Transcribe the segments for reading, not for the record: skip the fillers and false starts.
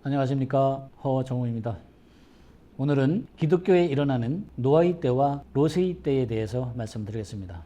안녕하십니까, 허정우입니다. 오늘은 기독교에 일어나는 노아의 때와 롯의 때에 대해서 말씀드리겠습니다.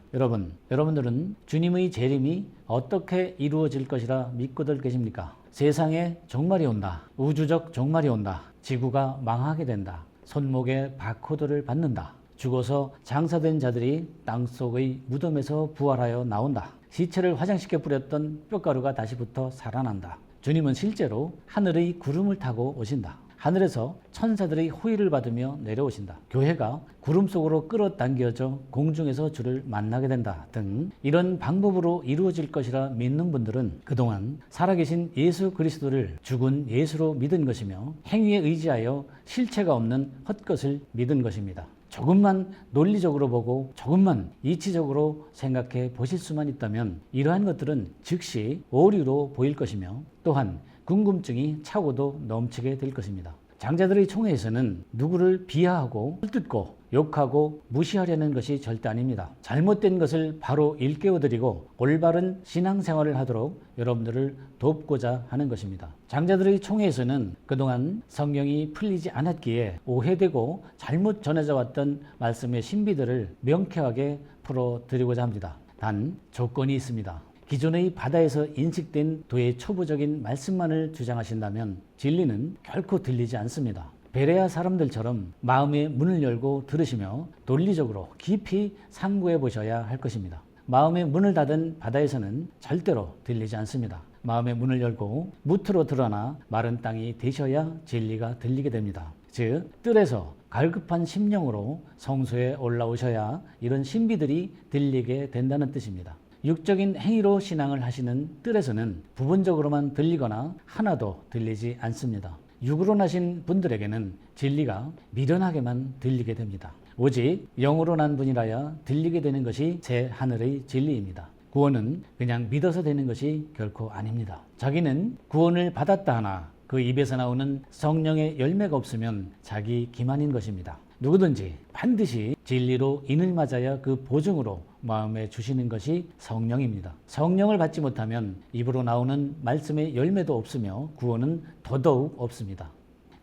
여러분들은 주님의 재림이 어떻게 이루어질 것이라 믿고들 계십니까? 세상에 종말이 온다, 우주적 종말이 온다, 지구가 망하게 된다, 손목에 바코드를 받는다, 죽어서 장사된 자들이 땅속의 무덤에서 부활하여 나온다, 시체를 화장시켜 뿌렸던 뼈가루가 다시 붙어 살아난다. 주님은 실제로 하늘의 구름을 타고 오신다. 하늘에서 천사들의 호의를 받으며 내려오신다. 교회가 구름 속으로 끌어당겨져 공중에서 주를 만나게 된다 등 이런 방법으로 이루어질 것이라 믿는 분들은 그동안 살아계신 예수 그리스도를 죽은 예수로 믿은 것이며 행위에 의지하여 실체가 없는 헛것을 믿은 것입니다. 조금만 논리적으로 보고 조금만 이치적으로 생각해 보실 수만 있다면 이러한 것들은 즉시 오류로 보일 것이며 또한 궁금증이 차고도 넘치게 될 것입니다. 장자들의 총회에서는 누구를 비하하고 헐뜯고 욕하고 무시하려는 것이 절대 아닙니다. 잘못된 것을 바로 일깨워드리고 올바른 신앙생활을 하도록 여러분들을 돕고자 하는 것입니다. 장자들의 총회에서는 그동안 성경이 풀리지 않았기에 오해되고 잘못 전해져 왔던 말씀의 신비들을 명쾌하게 풀어드리고자 합니다. 단 조건이 있습니다. 기존의 바다에서 인식된 도의 초보적인 말씀만을 주장하신다면 진리는 결코 들리지 않습니다. 베레아 사람들처럼 마음의 문을 열고 들으시며 논리적으로 깊이 상고해 보셔야 할 것입니다. 마음의 문을 닫은 바다에서는 절대로 들리지 않습니다. 마음의 문을 열고 무트로 드러나 마른 땅이 되셔야 진리가 들리게 됩니다. 즉 뜰에서 갈급한 심령으로 성소에 올라오셔야 이런 신비들이 들리게 된다는 뜻입니다. 육적인 행위로 신앙을 하시는 뜰에서는 부분적으로만 들리거나 하나도 들리지 않습니다. 육으로 나신 분들에게는 진리가 미련하게만 들리게 됩니다. 오직 영으로 난 분이라야 들리게 되는 것이 새 하늘의 진리입니다. 구원은 그냥 믿어서 되는 것이 결코 아닙니다. 자기는 구원을 받았다 하나 그 입에서 나오는 성령의 열매가 없으면 자기 기만인 것입니다. 누구든지 반드시 진리로 인을 맞아야 그 보증으로 마음에 주시는 것이 성령입니다. 성령을 받지 못하면 입으로 나오는 말씀의 열매도 없으며 구원은 더더욱 없습니다.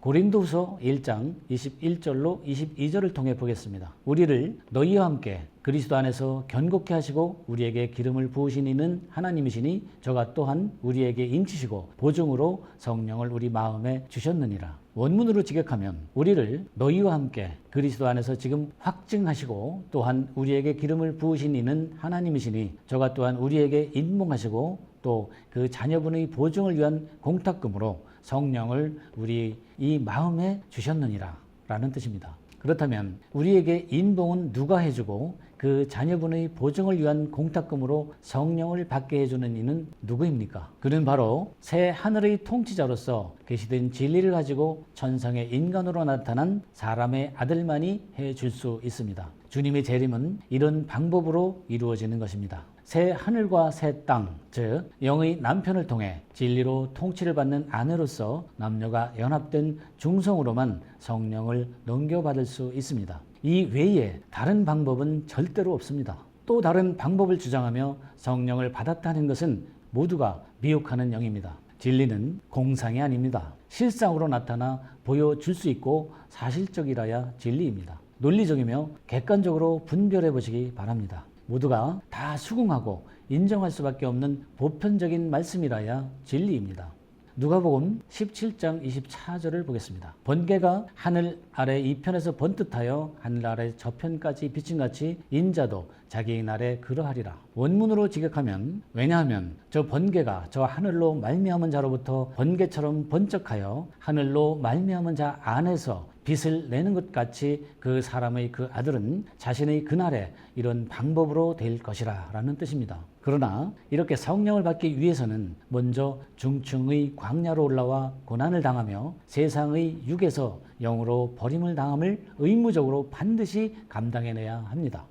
고린도후서 1장 21절로 22절을 통해 보겠습니다. 우리를 너희와 함께 그리스도 안에서 견고케 하시고 우리에게 기름을 부으신 이는 하나님이시니 저가 또한 우리에게 인치시고 보증으로 성령을 우리 마음에 주셨느니라. 원문으로 직역하면 우리를 너희와 함께 그리스도 안에서 지금 확증하시고 또한 우리에게 기름을 부으신 이는 하나님이시니 저가 또한 우리에게 인봉하시고 또 그 자녀분의 보증을 위한 공탁금으로 성령을 우리 이 마음에 주셨느니라 라는 뜻입니다. 그렇다면 우리에게 인봉은 누가 해주고 그 자녀분의 보증을 위한 공탁금으로 성령을 받게 해주는 이는 누구입니까? 그는 바로 새 하늘의 통치자로서 계시된 진리를 가지고 천상의 인간으로 나타난 사람의 아들만이 해줄 수 있습니다. 주님의 재림은 이런 방법으로 이루어지는 것입니다. 새 하늘과 새 땅, 즉 영의 남편을 통해 진리로 통치를 받는 아내로서 남녀가 연합된 중성으로만 성령을 넘겨받을 수 있습니다. 이 외에 다른 방법은 절대로 없습니다. 또 다른 방법을 주장하며 성령을 받았다는 것은 모두가 미혹하는 영입니다. 진리는 공상이 아닙니다. 실상으로 나타나 보여줄 수 있고 사실적이라야 진리입니다. 논리적이며 객관적으로 분별해 보시기 바랍니다. 모두가 다 수긍하고 인정할 수밖에 없는 보편적인 말씀이라야 진리입니다. 누가복음 17장 24절을 보겠습니다. 번개가 하늘 아래 이편에서 번듯하여 하늘 아래 저편까지 비침같이 인자도 자기의 날에 그러하리라. 원문으로 직역하면 왜냐하면 저 번개가 저 하늘로 말미암은 자로부터 번개처럼 번쩍하여 하늘로 말미암은 자 안에서 빛을 내는 것 같이 그 사람의 그 아들은 자신의 그날에 이런 방법으로 될 것이라 라는 뜻입니다. 그러나 이렇게 성령을 받기 위해서는 먼저 중층의 광야로 올라와 고난을 당하며 세상의 육에서 영으로 버림을 당함을 의무적으로 반드시 감당해내야 합니다.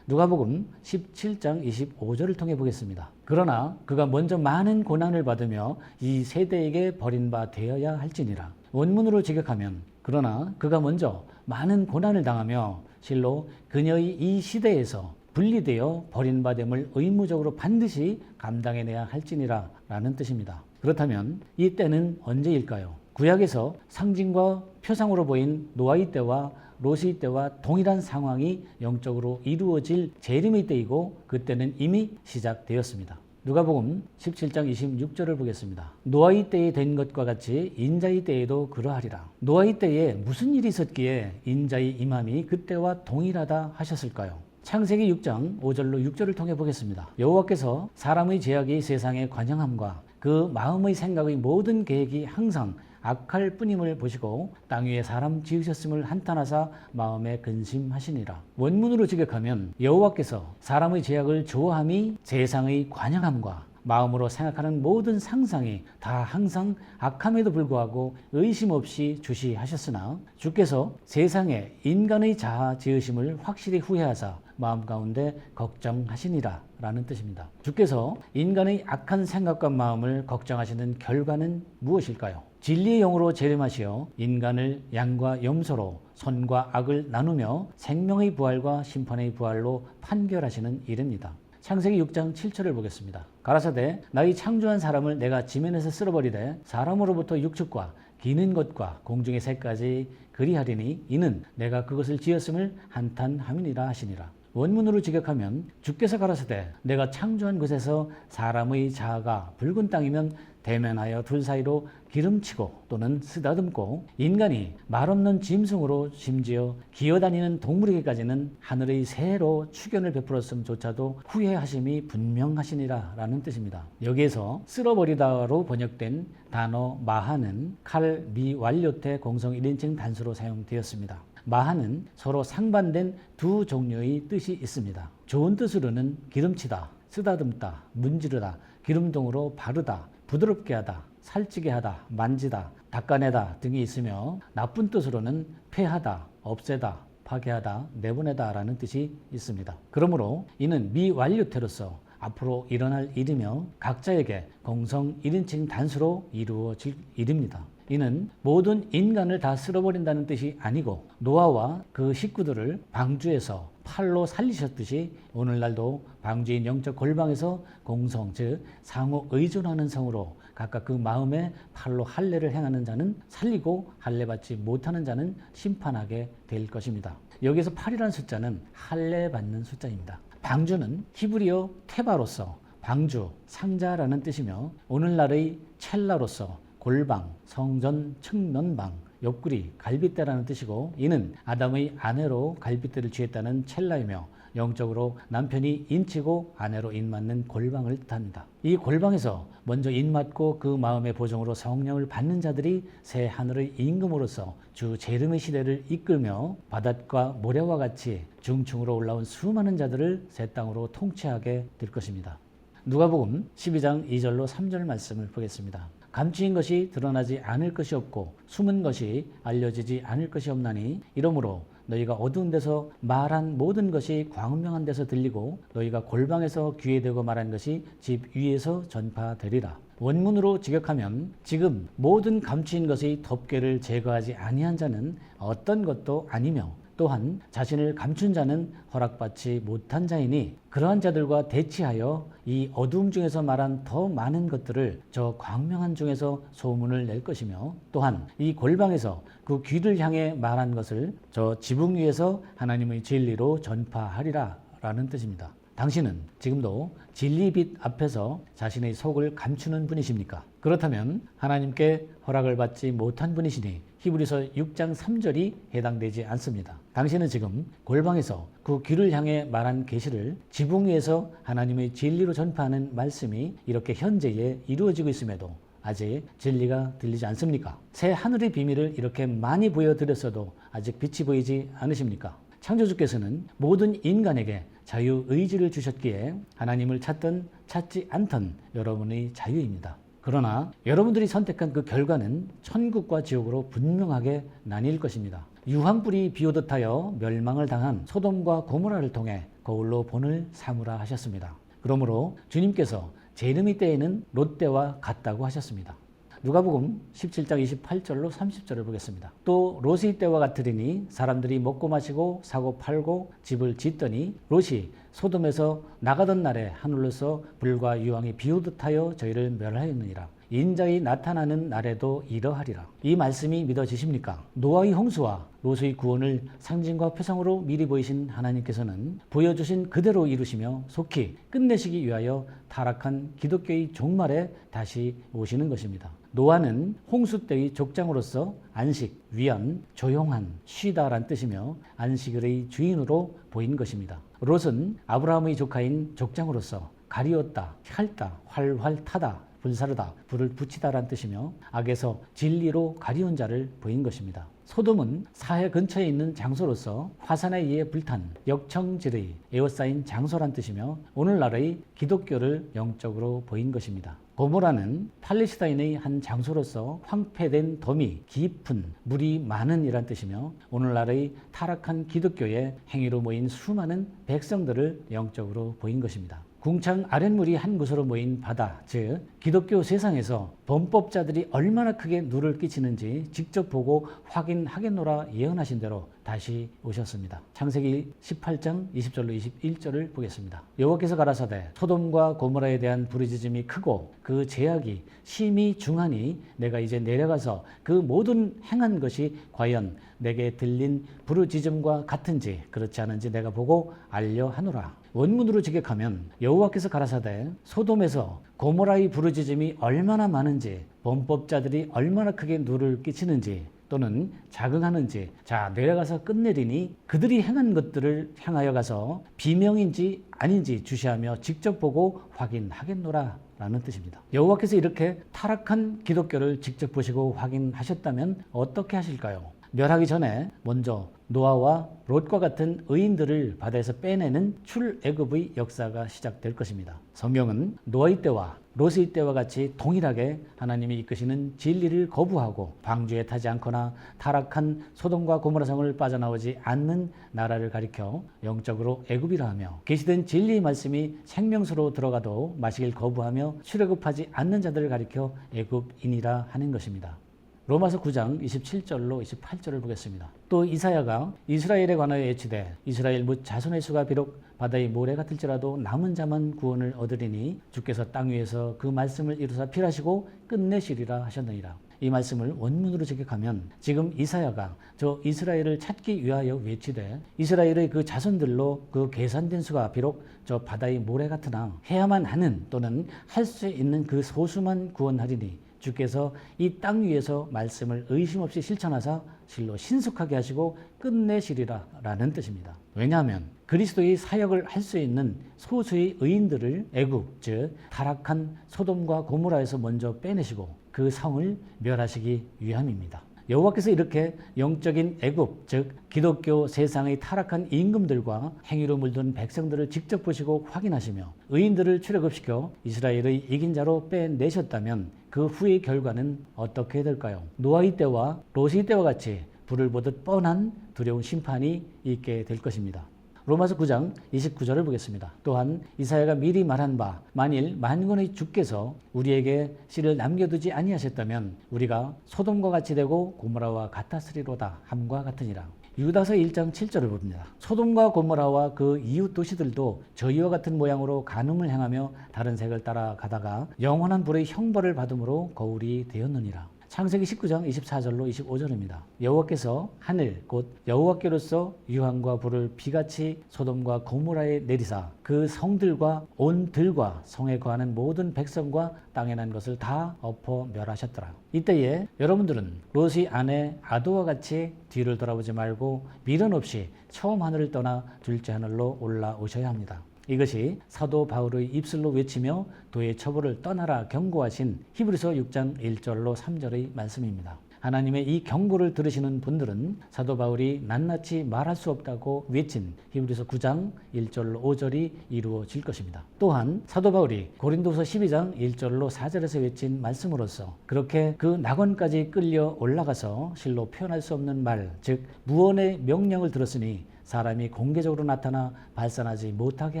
누가복음 17장 25절을 통해 보겠습니다. 그러나 그가 먼저 많은 고난을 받으며 이 세대에게 버림바 되어야 할지니라. 원문으로 직역하면 그러나 그가 먼저 많은 고난을 당하며 실로 그녀의 이 시대에서 분리되어 버림받음을 의무적으로 반드시 감당해내야 할지니라 라는 뜻입니다. 그렇다면 이 때는 언제일까요? 구약에서 상징과 표상으로 보인 노아의 때와 롯의 때와 동일한 상황이 영적으로 이루어질 재림의 때이고 그때는 이미 시작되었습니다. 누가복음 17장 26절을 보겠습니다. 노아의 때에 된 것과 같이 인자의 때에도 그러하리라. 노아의 때에 무슨 일이 있었기에 인자의 임함이 그때와 동일하다 하셨을까요? 창세기 6장 5절로 6절을 통해 보겠습니다. 여호와께서 사람의 죄악이 세상에 관영함과 그 마음의 생각의 모든 계획이 항상 악할 뿐임을 보시고 땅 위에 사람 지으셨음을 한탄하사 마음에 근심하시니라. 원문으로 직역하면 여호와께서 사람의 죄악을 좋아함이 세상의 관영함과 마음으로 생각하는 모든 상상이 다 항상 악함에도 불구하고 의심 없이 주시하셨으나 주께서 세상에 인간의 자아 지으심을 확실히 후회하사 마음 가운데 걱정하시니라 라는 뜻입니다. 주께서 인간의 악한 생각과 마음을 걱정하시는 결과는 무엇일까요? 진리의 영으로 재림하시어 인간을 양과 염소로 선과 악을 나누며 생명의 부활과 심판의 부활로 판결하시는 일입니다. 창세기 6장 7절을 보겠습니다. 가라사대 나의 창조한 사람을 내가 지면에서 쓸어버리되 사람으로부터 육축과 기는 것과 공중의 새까지 그리하리니 이는 내가 그것을 지었음을 한탄함이니라 하시니라. 원문으로 직역하면 주께서 가라사대 내가 창조한 곳에서 사람의 자아가 붉은 땅이면 대면하여 둘 사이로 기름치고 또는 쓰다듬고 인간이 말없는 짐승으로 심지어 기어다니는 동물에게까지는 하늘의 새로 축연을 베풀었음조차도 후회하심이 분명하시니라 라는 뜻입니다. 여기에서 쓸어버리다로 번역된 단어 마하는 칼 미완료태 공성 1인칭 단수로 사용되었습니다. 마하는 서로 상반된 두 종류의 뜻이 있습니다. 좋은 뜻으로는 기름치다, 쓰다듬다, 문지르다, 기름동으로 바르다, 부드럽게 하다, 살찌게 하다, 만지다, 닦아내다 등이 있으며 나쁜 뜻으로는 폐하다, 없애다, 파괴하다, 내보내다 라는 뜻이 있습니다. 그러므로 이는 미완료태로서 앞으로 일어날 일이며 각자에게 공성 1인칭 단수로 이루어질 일입니다. 이는 모든 인간을 다 쓸어버린다는 뜻이 아니고 노아와 그 식구들을 방주에서 팔로 살리셨듯이 오늘날도 방주인 영적 골방에서 공성 즉 상호 의존하는 성으로 각각 그 마음에 팔로 할례를 행하는 자는 살리고 할례 받지 못하는 자는 심판하게 될 것입니다. 여기서 8이라는 숫자는 할례 받는 숫자입니다. 방주는 히브리어 테바로서 방주, 상자라는 뜻이며 오늘날의 첼라로서 골방, 성전, 측면방, 옆구리, 갈빗대라는 뜻이고 이는 아담의 아내로 갈빗대를 취했다는 첼라이며 영적으로 남편이 인치고 아내로 인맞는 골방을 뜻합니다. 이 골방에서 먼저 인맞고 그 마음의 보정으로 성령을 받는 자들이 새 하늘의 임금으로서 주 재림의 시대를 이끌며 바닷과 모래와 같이 중층으로 올라온 수많은 자들을 새 땅으로 통치하게 될 것입니다. 누가복음 12장 2절로 3절 말씀을 보겠습니다. 감추인 것이 드러나지 않을 것이 없고 숨은 것이 알려지지 않을 것이 없나니 이러므로 너희가 어두운 데서 말한 모든 것이 광명한 데서 들리고 너희가 골방에서 귀에 대고 말한 것이 집 위에서 전파되리라. 원문으로 직역하면 지금 모든 감추인 것의 덮개를 제거하지 아니한 자는 어떤 것도 아니며 또한 자신을 감춘 자는 허락받지 못한 자이니 그러한 자들과 대치하여 이 어두움 중에서 말한 더 많은 것들을 저 광명한 중에서 소문을 낼 것이며 또한 이 골방에서 그 귀를 향해 말한 것을 저 지붕 위에서 하나님의 진리로 전파하리라 라는 뜻입니다. 당신은 지금도 진리빛 앞에서 자신의 속을 감추는 분이십니까? 그렇다면 하나님께 허락을 받지 못한 분이시니 히브리서 6장 3절이 해당되지 않습니다. 당신은 지금 골방에서 그 귀를 향해 말한 계시를 지붕 위에서 하나님의 진리로 전파하는 말씀이 이렇게 현재에 이루어지고 있음에도 아직 진리가 들리지 않습니까? 새 하늘의 비밀을 이렇게 많이 보여드렸어도 아직 빛이 보이지 않으십니까? 창조주께서는 모든 인간에게 자유의지를 주셨기에 하나님을 찾든 찾지 않던 여러분의 자유입니다. 그러나 여러분들이 선택한 그 결과는 천국과 지옥으로 분명하게 나뉠 것입니다. 유황불이 비오듯 하여 멸망을 당한 소돔과 고모라를 통해 거울로 본을 삼으라 하셨습니다. 그러므로 주님께서 재림의 때에는 롯때와 같다고 하셨습니다. 누가복음 17장 28절로 30절을 보겠습니다. 또 롯의 때와 같으리니 사람들이 먹고 마시고 사고 팔고 집을 짓더니 롯이 소돔에서 나가던 날에 하늘로서 불과 유황이 비오듯 하여 저희를 멸하였느니라. 인자의 나타나는 날에도 이러하리라. 이 말씀이 믿어지십니까? 노아의 홍수와 롯의 구원을 상징과 표상으로 미리 보이신 하나님께서는 보여주신 그대로 이루시며 속히 끝내시기 위하여 타락한 기독교의 종말에 다시 오시는 것입니다. 노아는 홍수 때의 족장으로서 안식, 위안, 조용한, 쉬다란 뜻이며 안식일의 주인으로 보인 것입니다. 롯은 아브라함의 조카인 족장으로서 가리웠다, 핥다, 활활 타다, 불사르다, 불을 붙이다란 뜻이며 악에서 진리로 가리운 자를 보인 것입니다. 소돔은 사해 근처에 있는 장소로서 화산에 의해 불탄 역청질의 에워싸인 장소란 뜻이며 오늘날의 기독교를 영적으로 보인 것입니다. 고모라는 팔레스타인의 한 장소로서 황폐된 덤이 깊은 물이 많은 이란 뜻이며 오늘날의 타락한 기독교의 행위로 모인 수많은 백성들을 영적으로 보인 것입니다. 궁창 아랫물이 한 곳으로 모인 바다, 즉 기독교 세상에서 범법자들이 얼마나 크게 누를 끼치는지 직접 보고 확인하겠노라 예언하신 대로 다시 오셨습니다. 창세기 18장 20절로 21절을 보겠습니다. 여호와께서 가라사대 소돔과 고모라에 대한 부르짖음이 크고 그 죄악이 심히 중하니 내가 이제 내려가서 그 모든 행한 것이 과연 내게 들린 부르짖음과 같은지 그렇지 않은지 내가 보고 알려 하노라. 원문으로 직역하면 여호와께서 가라사대 소돔에서 고모라의 부르짖음이 얼마나 많은지 범법자들이 얼마나 크게 누를 끼치는지 또는 자긍하는지 자 내려가서 끝내리니 그들이 행한 것들을 향하여 가서 비명인지 아닌지 주시하며 직접 보고 확인하겠노라 라는 뜻입니다. 여호와께서 이렇게 타락한 기독교를 직접 보시고 확인하셨다면 어떻게 하실까요? 멸하기 전에 먼저 노아와 롯과 같은 의인들을 바다에서 빼내는 출애굽의 역사가 시작될 것입니다. 성경은 노아의 때와 롯의 때와 같이 동일하게 하나님이 이끄시는 진리를 거부하고 방주에 타지 않거나 타락한 소돔과 고모라 성을 빠져나오지 않는 나라를 가리켜 영적으로 애굽이라 하며 계시된 진리의 말씀이 생명수로 들어가도 마시길 거부하며 출애굽하지 않는 자들을 가리켜 애굽인이라 하는 것입니다. 로마서 9장 27절로 28절을 보겠습니다. 또 이사야가 이스라엘에 관하여 예치되 이스라엘 뭇 자손의 수가 비록 바다의 모래 같을지라도 남은 자만 구원을 얻으리니 주께서 땅 위에서 그 말씀을 이루사 필하시고 끝내시리라 하셨느니라. 이 말씀을 원문으로 직역하면 지금 이사야가 저 이스라엘을 찾기 위하여 외치되 이스라엘의 그 자손들로 그 계산된 수가 비록 저 바다의 모래 같으나 해야만 하는 또는 할 수 있는 그 소수만 구원하리니 주께서 이 땅 위에서 말씀을 의심 없이 실천하사 실로 신속하게 하시고 끝내시리라 라는 뜻입니다. 왜냐하면 그리스도의 사역을 할 수 있는 소수의 의인들을 애굽 즉 타락한 소돔과 고모라에서 먼저 빼내시고 그 성을 멸하시기 위함입니다. 여호와께서 이렇게 영적인 애굽 즉 기독교 세상의 타락한 임금들과 행위로 물든 백성들을 직접 보시고 확인하시며 의인들을 출애굽시켜 이스라엘의 이긴 자로 빼내셨다면 그 후의 결과는 어떻게 될까요? 노아의 때와 롯의 때와 같이 불을 보듯 뻔한 두려운 심판이 있게 될 것입니다. 로마서 9장 29절을 보겠습니다. 또한 이사야가 미리 말한 바 만일 만군의 주께서 우리에게 씨를 남겨두지 아니하셨다면 우리가 소돔과 같이 되고 고모라와 같았으리로다 함과 같으니라. 유다서 1장 7절을 봅니다. 소돔과 고모라와 그 이웃 도시들도 저희와 같은 모양으로 간음을 행하며 다른 색을 따라 가다가 영원한 불의 형벌을 받음으로 거울이 되었느니라. 창세기 19장 24절로 25절입니다. 여호와께서 하늘 곧 여호와께로서 유황과 불을 비같이 소돔과 고모라에 내리사 그 성들과 온 들과 성에 거하는 모든 백성과 땅에 난 것을 다 엎어 멸하셨더라. 이때에 여러분들은 롯의 아내 아도와 같이 뒤를 돌아보지 말고 미련 없이 처음 하늘을 떠나 둘째 하늘로 올라오셔야 합니다. 이것이 사도 바울의 입술로 외치며 도의 처벌을 떠나라 경고하신 히브리서 6장 1절로 3절의 말씀입니다. 하나님의 이 경고를 들으시는 분들은 사도 바울이 낱낱이 말할 수 없다고 외친 히브리서 9장 1절로 5절이 이루어질 것입니다. 또한 사도 바울이 고린도서 12장 1절로 4절에서 외친 말씀으로서 그렇게 그 낙원까지 끌려 올라가서 실로 표현할 수 없는 말, 즉 무언의 명령을 들었으니 사람이 공개적으로 나타나 발산하지 못하게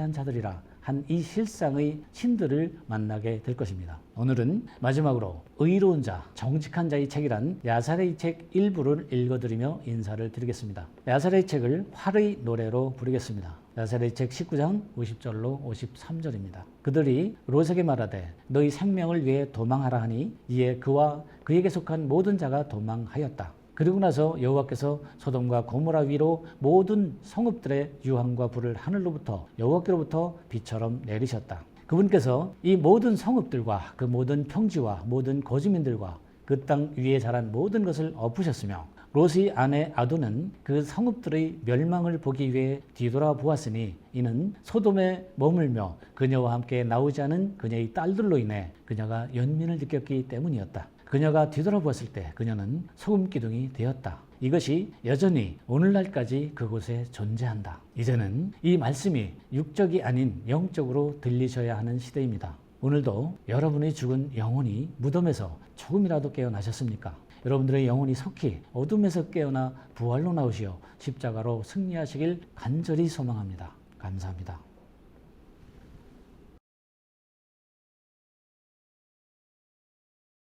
한 자들이라 한 이 실상의 신들을 만나게 될 것입니다. 오늘은 마지막으로 의로운 자, 정직한 자의 책이란 야살의 책 일부를 읽어드리며 인사를 드리겠습니다. 야살의 책을 활의 노래로 부르겠습니다. 야사리책 19장 50절로 53절입니다. 그들이 롯에게 말하되 너희 생명을 위해 도망하라 하니 이에 그와 그에게 속한 모든 자가 도망하였다. 그리고 나서 여호와께서 소돔과 고모라 위로 모든 성읍들의 유황과 불을 하늘로부터 여호와께로부터 비처럼 내리셨다. 그분께서 이 모든 성읍들과 그 모든 평지와 모든 거주민들과 그 땅 위에 자란 모든 것을 엎으셨으며 롯의 아내 아도는 그 성읍들의 멸망을 보기 위해 뒤돌아보았으니 이는 소돔에 머물며 그녀와 함께 나오지 않은 그녀의 딸들로 인해 그녀가 연민을 느꼈기 때문이었다. 그녀가 뒤돌아보았을 때 그녀는 소금 기둥이 되었다. 이것이 여전히 오늘날까지 그곳에 존재한다. 이제는 이 말씀이 육적이 아닌 영적으로 들리셔야 하는 시대입니다. 오늘도 여러분의 죽은 영혼이 무덤에서 조금이라도 깨어나셨습니까? 여러분들의 영혼이 속히 어둠에서 깨어나 부활로 나오시어 십자가로 승리하시길 간절히 소망합니다. 감사합니다.